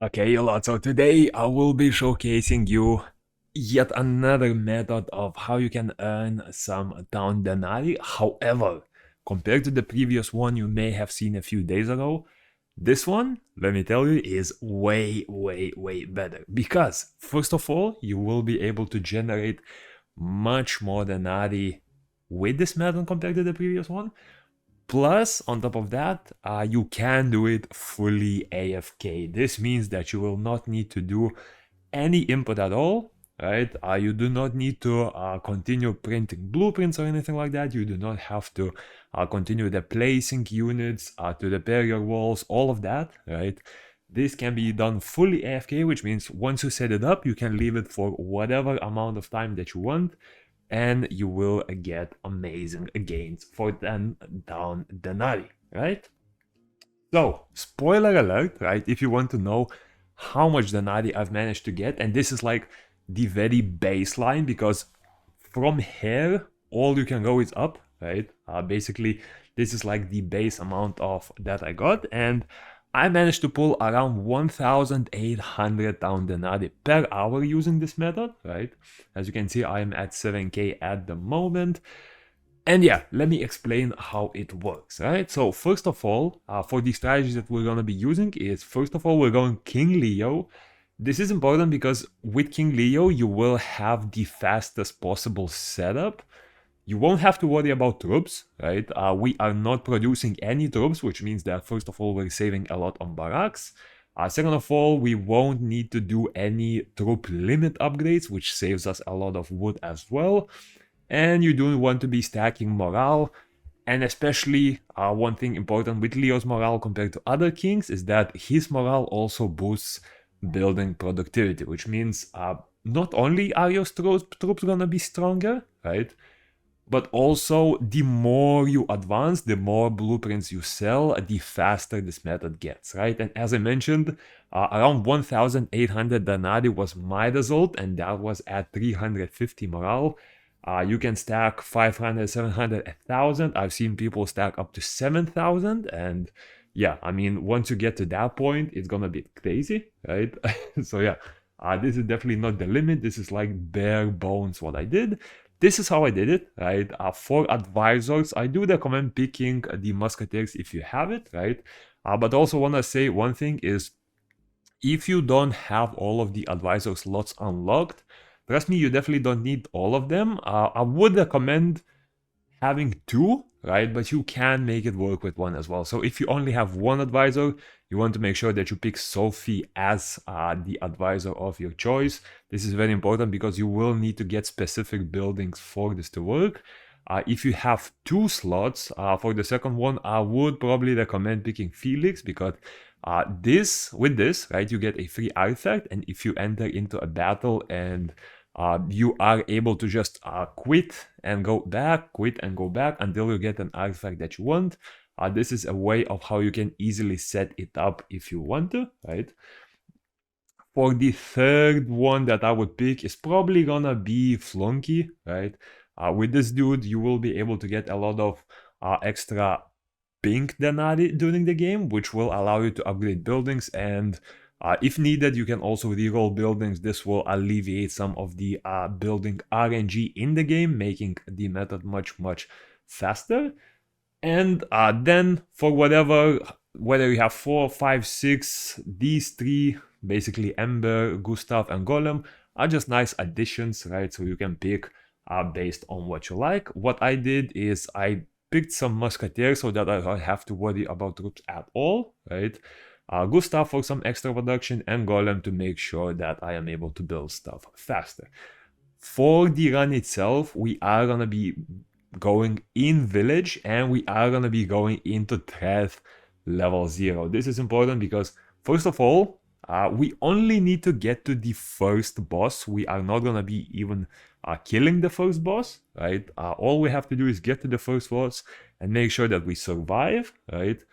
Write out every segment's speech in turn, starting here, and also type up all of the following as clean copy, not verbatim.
Okay, a lot. So today I will be showcasing you yet another method of how you can earn some town denarii. However, compared to the previous one you may have seen a few days ago, this one, let me tell you, is way better. Because, first of all, you will be able to generate much more denarii with this method compared to the previous one. Plus, on top of that, you can do it fully AFK. This means that you will not need to do any input at all, right? You do not need to continue printing blueprints or anything like that. You do not have to continue the placing units to repair your walls, all of that, right? This can be done fully AFK, which means once you set it up, you can leave it for whatever amount of time that you want, and you will get amazing gains for 10 down denarii, right? So, spoiler alert, right? If you want to know how much denarii I've managed to get, and this is like the very baseline, because from here, all you can go is up, right? Basically, this is like the base amount of that I got, and I managed to pull around 1,800 town denarii per hour using this method, right? As you can see, I'm at 7k at the moment. And yeah, let me explain how it works, right? So first of all, for the strategies that we're gonna be using is, first of all, we're going King Leo. This is important because with King Leo, you will have the fastest possible setup. You won't have to worry about troops, right? We are not producing any troops, which means that first of all, we're saving a lot on barracks. Second of all, we won't need to do any troop limit upgrades, which saves us a lot of wood as well. And you don't want to be stacking morale. And especially one thing important with Leo's morale compared to other kings is that his morale also boosts building productivity, which means not only are your troops gonna be stronger, right? But also, the more you advance, the more blueprints you sell, the faster this method gets, right? And as I mentioned, around 1,800 denarii was my result, and that was at 350 morale. You can stack 500, 700, 1,000. I've seen people stack up to 7,000, and yeah, I mean, once you get to that point, it's gonna be crazy, right? So yeah, this is definitely not the limit. This is like bare bones what I did. This is how I did it, right? For advisors, I do recommend picking the musketeers if you have it, right? But also want to say one thing is, if you don't have all of the advisor slots unlocked, trust me, you definitely don't need all of them. I would recommend having two, right? But you can make it work with one as well. So if you only have one advisor, you want to make sure that you pick Sophie as the advisor of your choice. This is very important because you will need to get specific buildings for this to work. If you have two slots, for the second one, I would probably recommend picking Felix, because with this, right, you get a free artifact, and if you enter into a battle and you are able to just quit and go back until you get an artifact that you want. This is a way of how you can easily set it up if you want to, right? For the third one that I would pick is probably gonna be Flunky, right? With this dude, you will be able to get a lot of extra pink denarii during the game, which will allow you to upgrade buildings, and if needed, you can also reroll buildings. This will alleviate some of the building RNG in the game, making the method much faster. And then for whether you have 4, 5, 6, these three, basically Ember, Gustav, and Golem, are just nice additions, right? So you can pick based on what you like. What I did is I picked some musketeers so that I don't have to worry about troops at all, right? Gustav for some extra production, and Golem to make sure that I am able to build stuff faster. For the run itself, we are gonna be going in village, and we are gonna be going into threat level 0. This is important because, first of all, we only need to get to the first boss. We are not gonna be even killing the first boss, right? All we have to do is get to the first boss and make sure that we survive, right?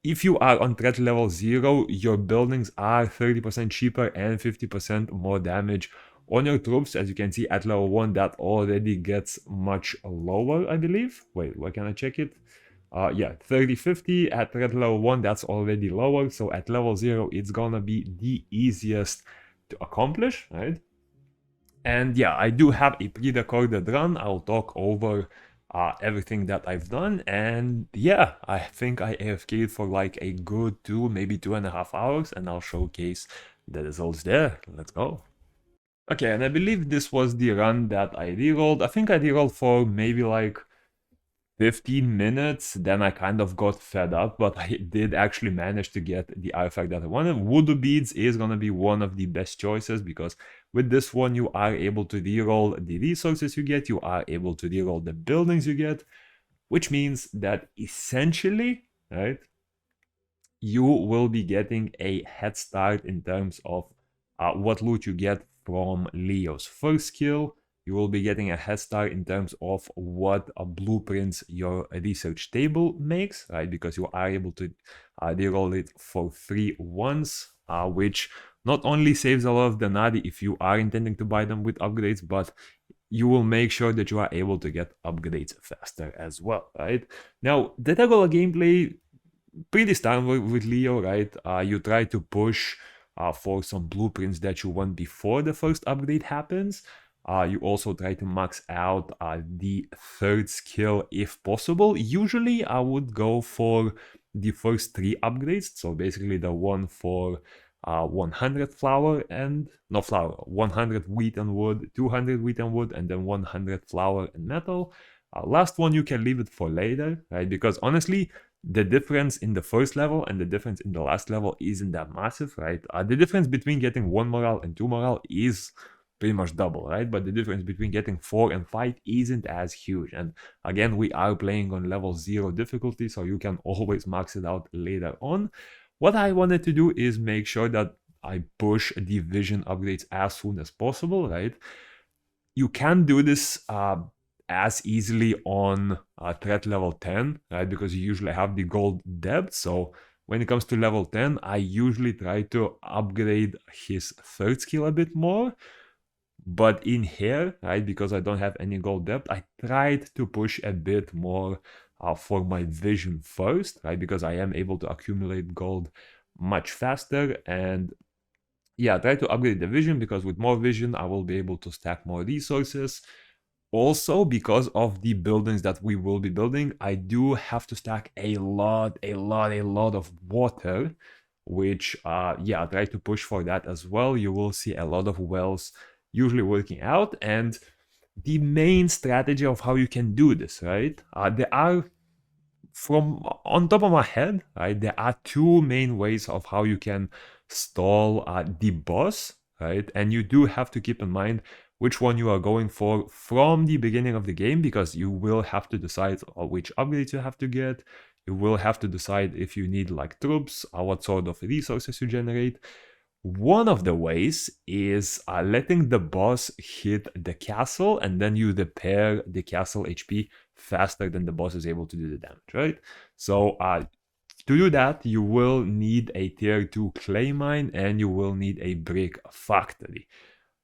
If you are on threat level 0, your buildings are 30% cheaper and 50% more damage on your troops. As you can see, at level 1, that already gets much lower, I believe. Wait, where can I check it? Yeah, 30-50 at threat level 1, that's already lower. So at level 0, it's gonna be the easiest to accomplish, right? And yeah, I do have a pre-recorded run. I'll talk over everything that I've done. And yeah, I think I AFK'd for like a good 2, maybe 2.5 hours, and I'll showcase the results there. Let's go. Okay, and I believe this was the run that I rerolled. I think I rerolled for maybe like 15 minutes, then I kind of got fed up, but I did actually manage to get the artifact that I wanted. Voodoo beads is gonna be one of the best choices because with this one you are able to reroll the resources you get, you are able to reroll the buildings you get, which means that essentially, right, you will be getting a head start in terms of what loot you get from Leo's first skill. You will be getting a head start in terms of what blueprints your research table makes, right? Because you are able to reroll it for free once, which not only saves a lot of DENARII if you are intending to buy them with upgrades, but you will make sure that you are able to get upgrades faster as well, right? Now, the regular gameplay pretty standard with Leo, right? You try to push for some blueprints that you want before the first upgrade happens. You also try to max out the third skill if possible. Usually I would go for the first 3 upgrades. So basically the one for 100 flour and, no flour, 100 wheat and wood, 200 wheat and wood, and then 100 flour and metal. Last one you can leave it for later, right? Because honestly, the difference in the first level and the difference in the last level isn't that massive, right? The difference between getting 1 morale and 2 morale is pretty much double, right? But the difference between getting 4 and 5 isn't as huge. And again, we are playing on level 0 difficulty, so you can always max it out later on. What I wanted to do is make sure that I push the vision upgrades as soon as possible, right? You can do this as easily on threat level 10, right? Because you usually have the gold depth. So when it comes to level 10, I usually try to upgrade his third skill a bit more. But in here, right, because I don't have any gold depth, I tried to push a bit more for my vision first, right? Because I am able to accumulate gold much faster. And yeah, try to upgrade the vision because with more vision, I will be able to stack more resources. Also, because of the buildings that we will be building, I do have to stack a lot of water, which, yeah, try to push for that as well. You will see a lot of wells usually working out. And the main strategy of how you can do this, right? There are, from on top of my head, right, there are 2 main ways of how you can stall the boss, right? And you do have to keep in mind which one you are going for from the beginning of the game, because you will have to decide which upgrades you have to get. You will have to decide if you need like troops, what sort of resources you generate. One of the ways is letting the boss hit the castle and then you repair the castle HP faster than the boss is able to do the damage, right? So to do that, you will need a tier 2 clay mine and you will need a brick factory.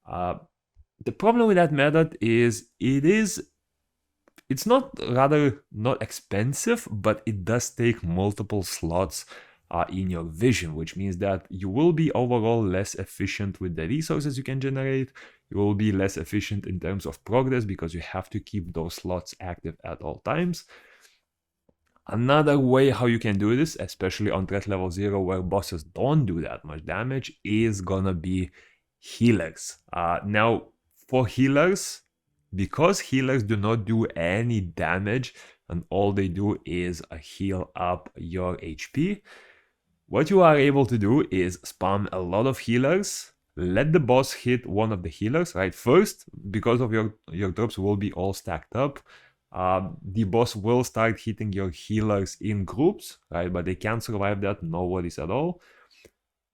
The problem with that method is it's not expensive, but it does take multiple slots in your vision, which means that you will be overall less efficient with the resources you can generate. You will be less efficient in terms of progress because you have to keep those slots active at all times. Another way how you can do this, especially on threat level 0 where bosses don't do that much damage, is gonna be healers. Now, for healers, because healers do not do any damage and all they do is heal up your HP, what you are able to do is spam a lot of healers, let the boss hit one of the healers, right? First, because of your troops will be all stacked up, the boss will start hitting your healers in groups, right? But they can't survive that, no worries at all.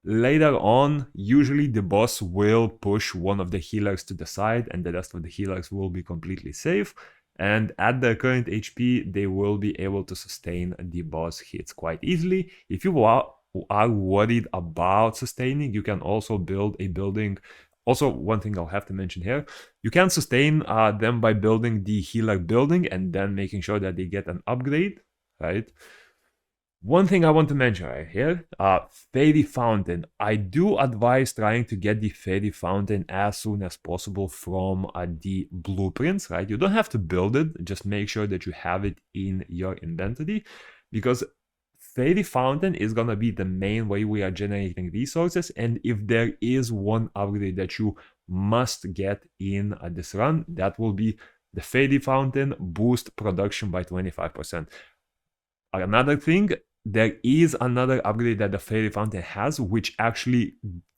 Later on, usually the boss will push one of the healers to the side and the rest of the healers will be completely safe. And at their current HP, they will be able to sustain the boss hits quite easily. If you are worried about sustaining, you can also build a building. Also, one thing I'll have to mention here, you can sustain them by building the healer building and then making sure that they get an upgrade, right? One thing I want to mention right here, Fairy Fountain. I do advise trying to get the Fairy Fountain as soon as possible from the blueprints, right? You don't have to build it, just make sure that you have it in your inventory, because Fairy Fountain is gonna be the main way we are generating resources, and if there is one upgrade that you must get in this run, that will be the Fairy Fountain boost production by 25%. Another thing, there is another upgrade that the Fairy Fountain has, which actually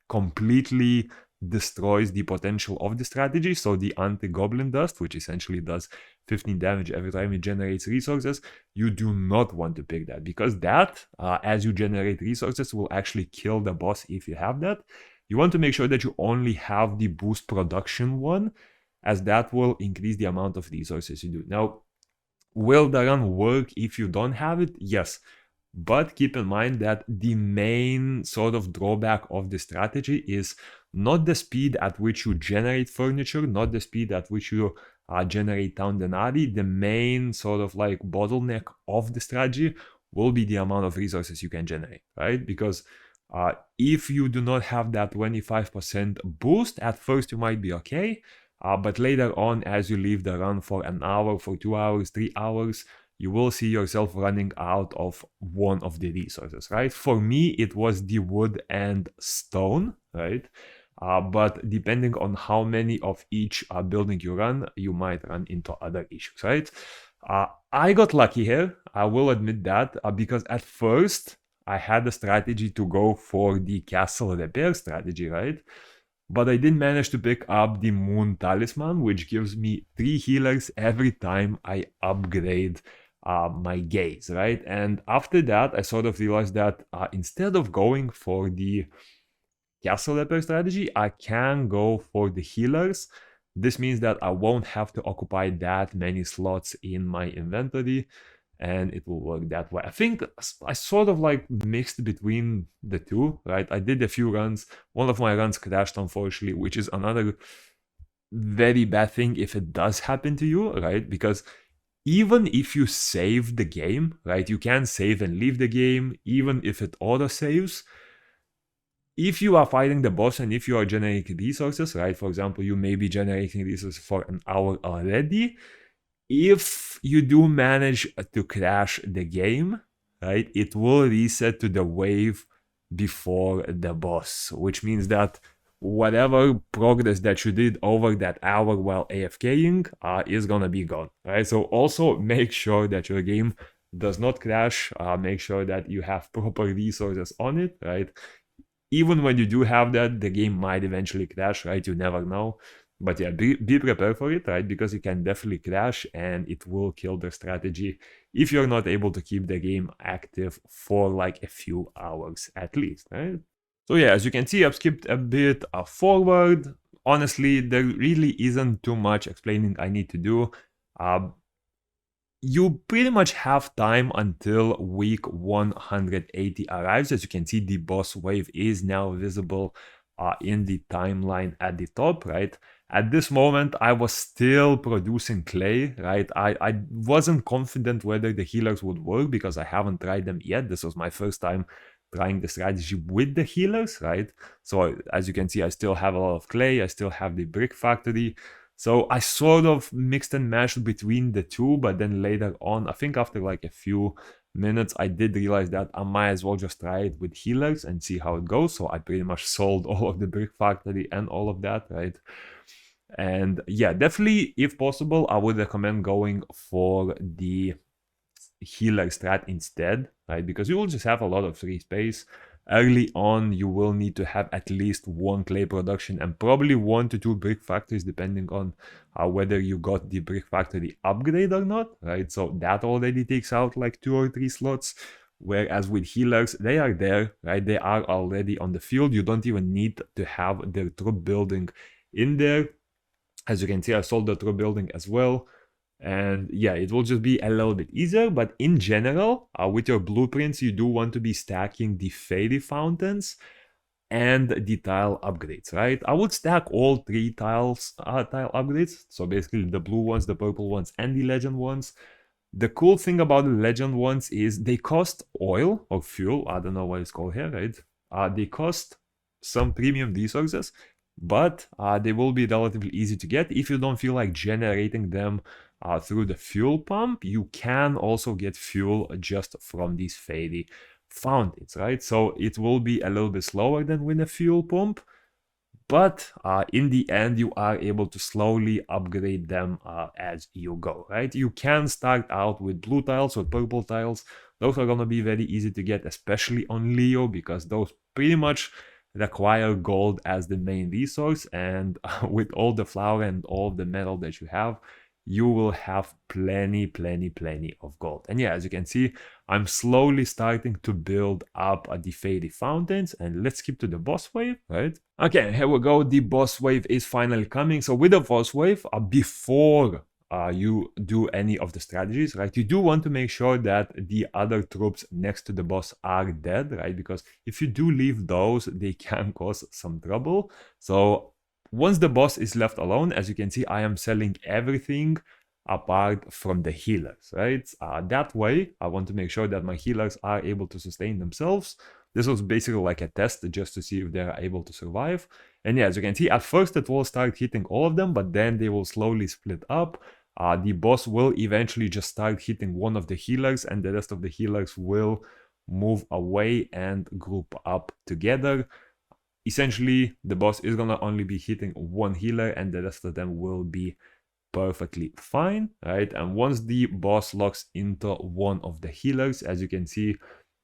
completely destroys the potential of the strategy. So the anti-goblin dust, which essentially does 15 damage every time it generates resources, you do not want to pick that, because that, as you generate resources, will actually kill the boss if you have that. You want to make sure that you only have the boost production one, as that will increase the amount of resources you do. Now, will the run work if you don't have it? Yes. But keep in mind that the main sort of drawback of the strategy is not the speed at which you generate furniture, not the speed at which you generate town denarii. The main sort of like bottleneck of the strategy will be the amount of resources you can generate, right? Because if you do not have that 25% boost, at first you might be okay. But later on, as you leave the run for an hour, for 2 hours, 3 hours, you will see yourself running out of one of the resources, right? For me, it was the wood and stone, right? But depending on how many of each building you run, you might run into other issues, right? I got lucky here, I will admit that, because at first I had a strategy to go for the castle repair strategy, right? But I did manage to pick up the Moon Talisman, which gives me 3 healers every time I upgrade my gaze, right? And after that, I sort of realized that instead of going for the castle repair strategy, I can go for the healers. This means that I won't have to occupy that many slots in my inventory, and it will work that way. I think I sort of like mixed between the two, right? I did a few runs. One of my runs crashed, unfortunately, which is another very bad thing if it does happen to you, right? Because even if you save the game, right, you can save and leave the game, even if it auto saves. If you are fighting the boss and if you are generating resources, right, for example, you may be generating resources for an hour already. If you do manage to crash the game, right, it will reset to the wave before the boss, which means that whatever progress that you did over that hour while AFKing is gonna be gone, right? So also make sure that your game does not crash, make sure that you have proper resources on it, right? Even when you do have that, the game might eventually crash, right? You never know. But yeah, be prepared for it, right? Because it can definitely crash and it will kill the strategy if you're not able to keep the game active for like a few hours at least, right? So yeah, as you can see, I've skipped a bit forward. Honestly, there really isn't too much explaining I need to do. You pretty much have time until week 180 arrives. As you can see, the boss wave is now visible in the timeline at the top, right? At this moment, I was still producing clay, right? I wasn't confident whether the healers would work because I haven't tried them yet. This was my first time trying the strategy with the healers, right? So as you can see, I still have a lot of clay. I still have the brick factory. So I sort of mixed and matched between the two, but then later on, I think after like a few minutes, I did realize that I might as well just try it with healers and see how it goes. So I pretty much sold all of the brick factory and all of that, right? And yeah, definitely, if possible, I would recommend going for the healer strat instead, right? Because you will just have a lot of free space. Early on, you will need to have at least 1 clay production and probably 1 to 2 brick factories, depending on whether you got the brick factory upgrade or not, right? So that already takes out like 2 or 3 slots. Whereas with healers, they are there, right? They are already on the field. You don't even need to have their troop building in there. As you can see, I sold the troop building as well. And yeah, it will just be a little bit easier, but in general, with your blueprints, you do want to be stacking the fairy fountains and the tile upgrades, right? I would stack all 3 tile upgrades, so basically the blue ones, the purple ones, and the legend ones. The cool thing about the legend ones is they cost oil or fuel. I don't know what it's called here, right? They cost some premium resources, but they will be relatively easy to get. If you don't feel like generating them through the fuel pump, you can also get fuel just from these fairy fountains, right? So it will be a little bit slower than with a fuel pump, but in the end you are able to slowly upgrade them as you go, right? You can start out with blue tiles or purple tiles. Those are gonna be very easy to get, especially on Leo, because those pretty much require gold as the main resource, and with all the flour and all the metal that you have, you will have plenty of gold. And yeah, as you can see, I'm slowly starting to build up the fairy fountains, and let's skip to the boss wave, right? Okay, here we go. The boss wave is finally coming. So with the boss wave, before you do any of the strategies, right, you do want to make sure that the other troops next to the boss are dead, right? Because if you do leave those, they can cause some trouble. So once the boss is left alone, as you can see, I am selling everything apart from the healers, right? That way, I want to make sure that my healers are able to sustain themselves. This was basically like a test just to see if they're able to survive. And yeah, as you can see, at first it will start hitting all of them, but then they will slowly split up. The boss will eventually just start hitting one of the healers, and the rest of the healers will move away and group up together. Essentially, the boss is gonna only be hitting one healer, and the rest of them will be perfectly fine, right? And once the boss locks into one of the healers, as you can see,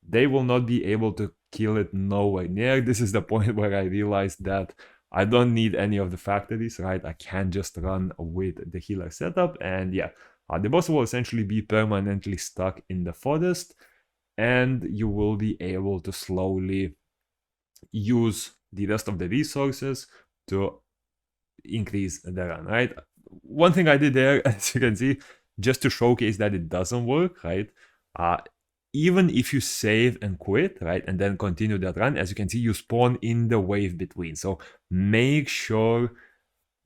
they will not be able to kill it nowhere near. This is the point where I realized that I don't need any of the factories, right? I can just run with the healer setup, and yeah, the boss will essentially be permanently stuck in the forest, and you will be able to slowly use the rest of the resources to increase the run, right? One thing I did there, as you can see, just to showcase that it doesn't work, right? Even if you save and quit, right, and then continue that run, as you can see, you spawn in the wave between. So make sure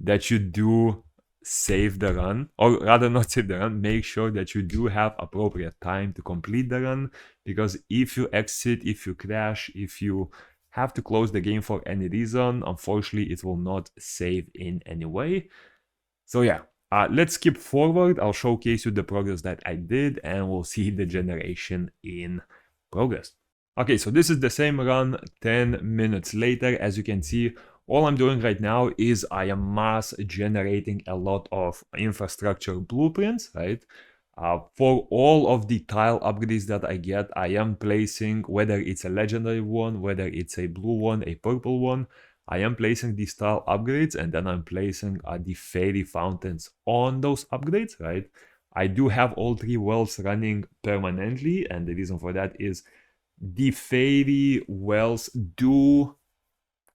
that you do save the run, or rather not save the run, make sure that you do have appropriate time to complete the run, because if you exit, if you crash, if you have to close the game for any reason, unfortunately it will not save in any way. So yeah, let's skip forward. I'll showcase you the progress that I did, and we'll see the generation in progress. Okay, so this is the same run 10 minutes later. As you can see, all I'm doing right now is I am mass generating a lot of infrastructure blueprints, right? For all of the tile upgrades that I get, I am placing, whether it's a legendary one, whether it's a blue one, a purple one, I am placing these tile upgrades, and then I'm placing the fairy fountains on those upgrades, right? I do have all three wells running permanently, and the reason for that is the fairy wells do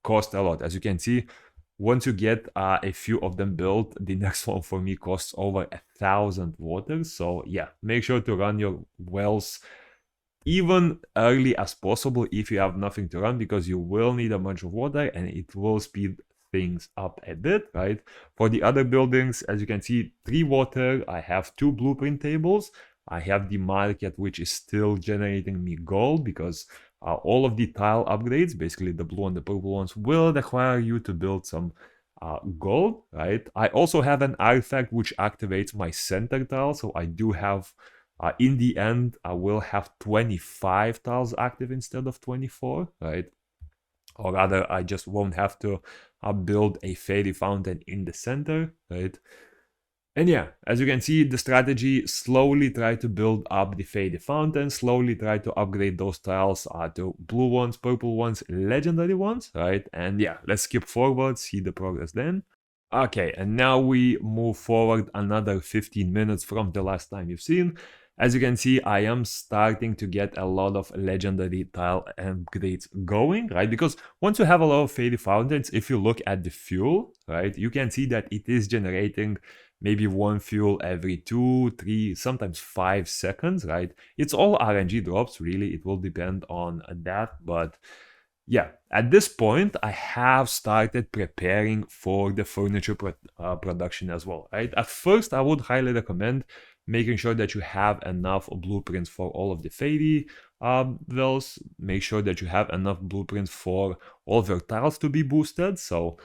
cost a lot. As you can see, once you get a few of them built, the next one for me costs over 1,000 water. So yeah, make sure to run your wells even early as possible if you have nothing to run, because you will need a bunch of water and it will speed things up a bit, right? For the other buildings, as you can see, 3 water, I have 2 blueprint tables. I have the market, which is still generating me gold, because all of the tile upgrades, basically the blue and the purple ones, will require you to build some gold, right? I also have an artifact which activates my center tile, so I do have, in the end, I will have 25 tiles active instead of 24, right? Or rather, I just won't have to build a fairy fountain in the center, right? And yeah, as you can see, the strategy, slowly try to build up the fairy fountain, slowly try to upgrade those tiles to blue ones, purple ones, legendary ones, right? And yeah, let's skip forward, see the progress then. Okay, and now we move forward another 15 minutes from the last time you've seen. As you can see, I am starting to get a lot of legendary tile upgrades going, right? Because once you have a lot of fairy fountains, if you look at the fuel, right, you can see that it is generating maybe 1 fuel every 2, 3, sometimes 5 seconds, right? It's all RNG drops, really. It will depend on that, but yeah, at this point, I have started preparing for the furniture production as well, right? At first, I would highly recommend making sure that you have enough blueprints for all of the fairy wells, make sure that you have enough blueprints for all of your tiles to be boosted. So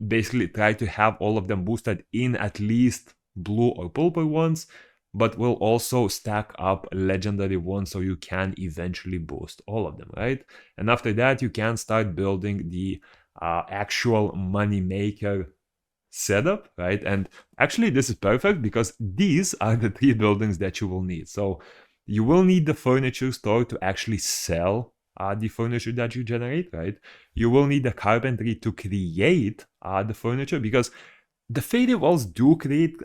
basically try to have all of them boosted in at least blue or purple ones, but will also stack up legendary ones so you can eventually boost all of them, right? And after that, you can start building the actual money maker setup, right? And actually, this is perfect because these are the 3 buildings that you will need. So you will need the furniture store to actually sell the furniture that you generate, right? You will need the carpentry to create the furniture, because the faded walls do create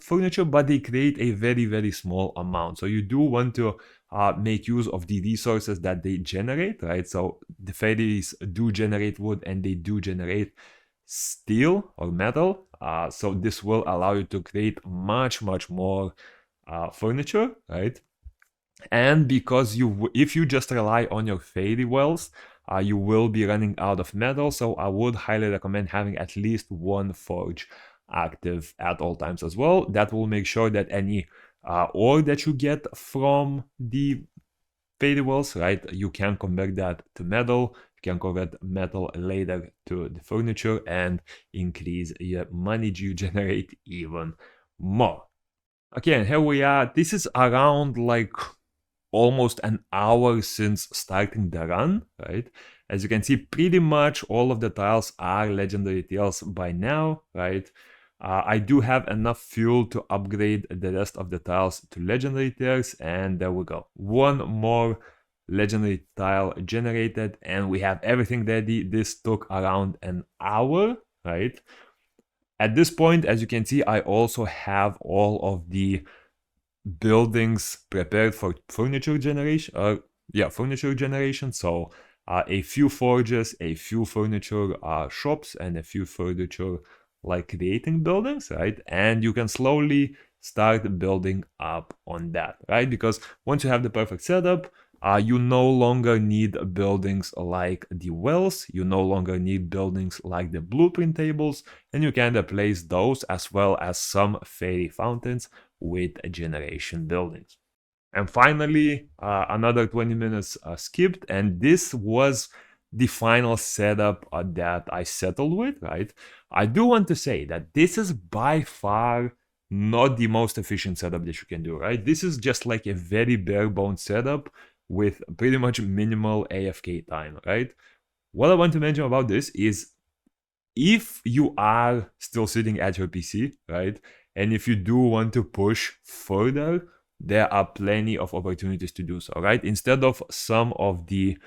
furniture, but they create a very, very small amount. So you do want to make use of the resources that they generate, right? So the fairies do generate wood and they do generate steel or metal. So this will allow you to create much, much more furniture, right? And because if you just rely on your fairy wells, you will be running out of metal. So I would highly recommend having at least one forge active at all times as well. That will make sure that any ore that you get from the fairy wells, right, you can convert that to metal. You can convert metal later to the furniture and increase your money you generate even more. Okay, and here we are. This is around like almost an hour since starting the run, right? As you can see, pretty much all of the tiles are legendary tiles by now, right? I do have enough fuel to upgrade the rest of the tiles to legendary tiers, and there we go. One more legendary tile generated, and we have everything ready. This took around an hour, right? At this point, as you can see, I also have all of the buildings prepared for furniture generation. Furniture generation. So a few forges, a few furniture shops, and a few furniture like creating buildings, right? And you can slowly start building up on that, right? Because once you have the perfect setup, you no longer need buildings like the wells, you no longer need buildings like the blueprint tables, and you can replace those as well as some fairy fountains with generation buildings. And finally, another 20 minutes skipped, and this was the final setup that I settled with, right? I do want to say that this is by far not the most efficient setup that you can do, right? This is just like a very bare bones setup with pretty much minimal AFK time, right? What I want to mention about this is if you are still sitting at your PC, right? And if you do want to push further, there are plenty of opportunities to do so, right? Instead of some of the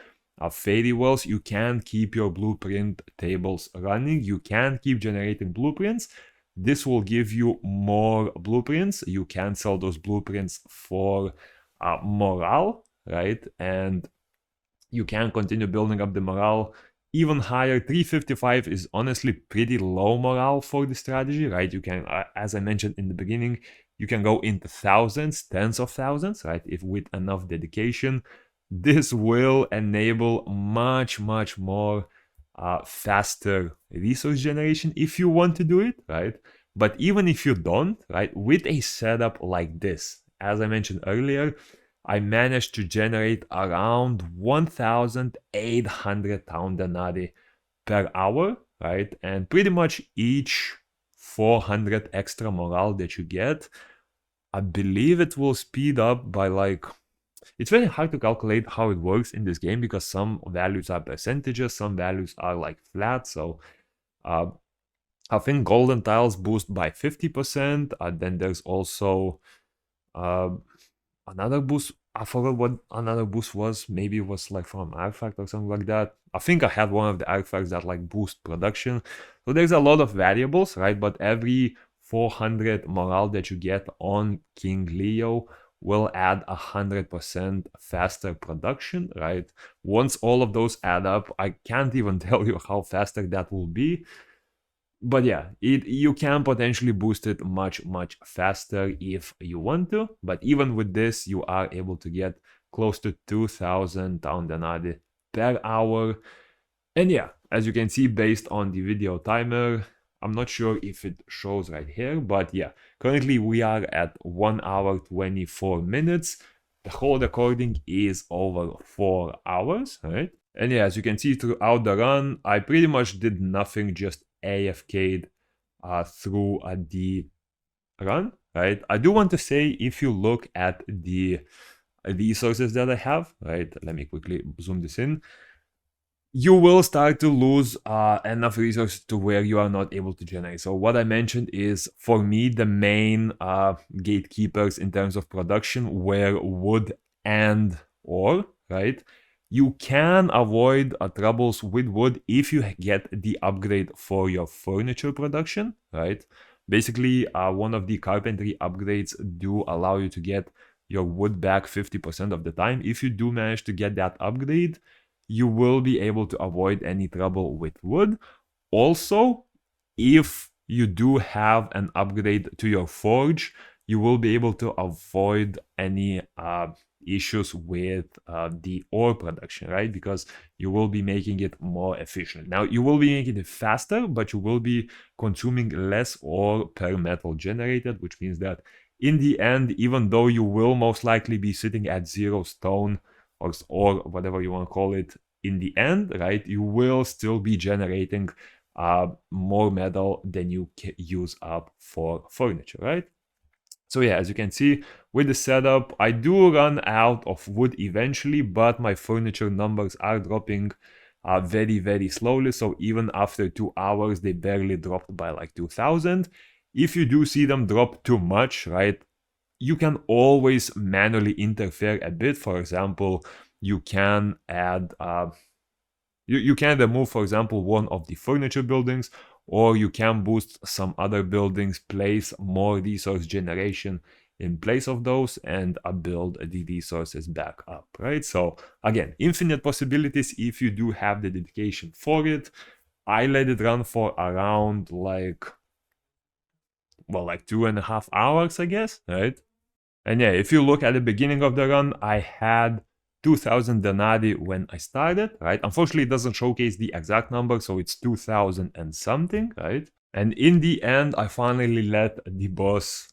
fairy wells, you can keep your blueprint tables running. You can keep generating blueprints. This will give you more blueprints. You can sell those blueprints for morale, right? And you can continue building up the morale even higher. 355 is honestly pretty low morale for the strategy, right? You can, as I mentioned in the beginning, you can go into thousands, tens of thousands, right? If with enough dedication, this will enable much, much more faster resource generation if you want to do it, right? But even if you don't, right, with a setup like this, as I mentioned earlier, I managed to generate around 1,800 town denarii per hour, right? And pretty much each 400 extra morale that you get, I believe it will speed up by like, it's very hard to calculate how it works in this game because some values are percentages, some values are like flat. So I think golden tiles boost by 50%. Then there's also another boost. I forgot what another boost was. Maybe it was like from artifact or something like that. I think I had one of the artifacts that like boost production. So there's a lot of variables, right? But every 400 morale that you get on King Leo will add 100% faster production, right? Once all of those add up, I can't even tell you how faster that will be. But yeah, you can potentially boost it much, much faster if you want to. But even with this, you are able to get close to 2,000 town denarii per hour. And yeah, as you can see, based on the video timer, I'm not sure if it shows right here, but yeah, currently we are at 1 hour 24 minutes. The whole recording is over 4 hours, right? And yeah, as you can see throughout the run, I pretty much did nothing, just AFK'd through the run, right? I do want to say, if you look at the resources that I have, right? Let me quickly zoom this in. You will start to lose enough resources to where you are not able to generate. So what I mentioned is, for me, the main gatekeepers in terms of production were wood and ore, right? You can avoid troubles with wood if you get the upgrade for your furniture production, right? Basically, one of the carpentry upgrades do allow you to get your wood back 50% of the time. If you do manage to get that upgrade, you will be able to avoid any trouble with wood. Also, if you do have an upgrade to your forge, you will be able to avoid any issues with the ore production, right? Because you will be making it more efficient. Now, you will be making it faster, but you will be consuming less ore per metal generated, which means that in the end, even though you will most likely be sitting at 0 stone or whatever you want to call it in the end, right, you will still be generating more metal than you can use up for furniture, right? So yeah, as you can see with the setup, I do run out of wood eventually, but my furniture numbers are dropping very, very slowly. So even after 2 hours, they barely dropped by like 2,000. If you do see them drop too much, right, you can always manually interfere a bit. For example, you can add you can remove, for example, one of the furniture buildings, or you can boost some other buildings, place more resource generation in place of those, and build the resources back up, right? So again, infinite possibilities if you do have the dedication for it. I let it run for around like 2.5 hours, I guess, right? And yeah, if you look at the beginning of the run, I had 2,000 denarii when I started, right? Unfortunately, it doesn't showcase the exact number, so it's 2,000 and something, right? And in the end, I finally let the boss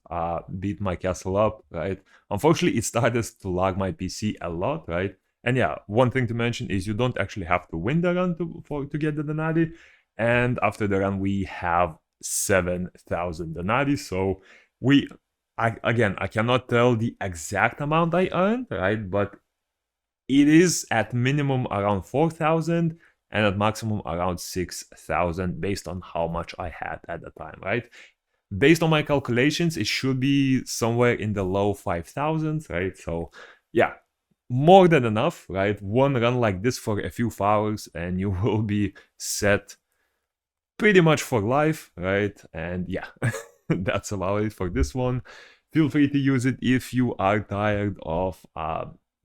beat my castle up, right? Unfortunately, it started to lag my PC a lot, right? And yeah, one thing to mention is you don't actually have to win the run to get the denarii. And after the run, we have 7,000 denarii, so I cannot tell the exact amount I earned, right? But it is at minimum around 4,000 and at maximum around 6,000 based on how much I had at the time, right? Based on my calculations, it should be somewhere in the low 5,000s, right? So yeah, more than enough, right? One run like this for a few hours and you will be set pretty much for life, right? And yeah, that's about it for this one. Feel free to use it if you are tired of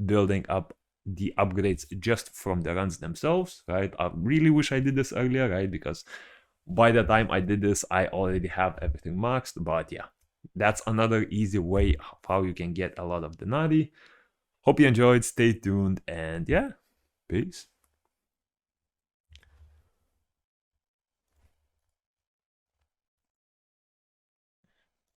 building up the upgrades just from the runs themselves, right? I really wish I did this earlier, right? Because by the time I did this, I already have everything maxed. But yeah, that's another easy way of how you can get a lot of denarii. Hope you enjoyed, stay tuned, and yeah, peace.